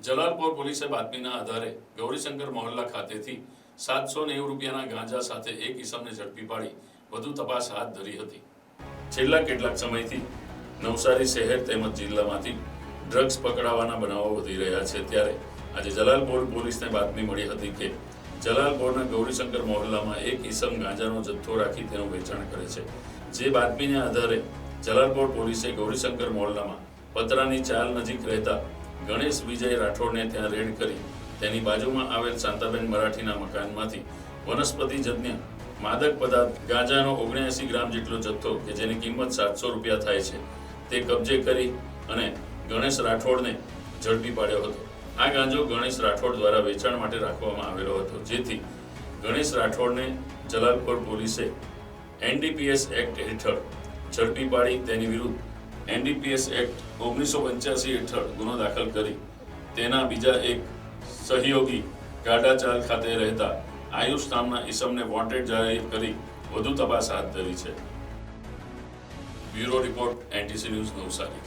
જલાલપોર પોલીસે બાતમીના આધારે ગૌરીશંકર મોહલ્લા ખાતેથી 790 રૂપિયાના ગાંજા સાથે એક ઈસમને ઝડપી પાડી વધુ તપાસ હાથ ધરી હતી. છેલ્લા કેટલાક સમયથી નવસારી શહેર તેમજ જિલ્લામાંથી ડ્રગ્સ પકડાવાના બનાવો વધી રહ્યા છે. ત્યારે આજે જલાલપોર પોલીસને બાતમી મળી હતી કે જલાલપોરના ગૌરીશંકર મોહલ્લામાં એક ઈસમ ગાંજાનો જથ્થો રાખી તેનું વેચાણ કરે છે. જે બાતમીના આધારે જલાલપોર પોલીસે ગૌરીશંકર મોહલ્લામાં પતરાની ચાલ નજીક રહેતા ગણેશ વિજય રાઠોડને ત્યાં રેડ કરી તેની બાજુમાં આવેલ શાંતાબેન મરાઠીના મકાનમાંથી વનસ્પતિજન્ય માદક પદાર્થ ગાંજાનો 79 ગ્રામ જેટલો જથ્થો કે જેની કિંમત 700 રૂપિયા થાય છે તે કબજે કરી અને ગણેશ રાઠોડને ઝડપી પાડ્યો હતો. આ ગાંજો ગણેશ રાઠોડ દ્વારા વેચાણ માટે રાખવામાં આવેલો હતો, જેથી ગણેશ રાઠોડને જલાલપોર પોલીસે NDPS એક્ટ હેઠળ ઝડપી પાડી તેની વિરુદ્ધ NDPS એક્ટ 1985 હેઠળ ગુનો દાખલ કરી તેના બીજા એક સહયોગી ગાડાચાલ ખાતે રહેતા આયુષ નામના ઈસમને વોન્ટેડ જાહેર કરી વધુ તપાસ હાથ ધરી છે. Bureau report NTC news Navsari.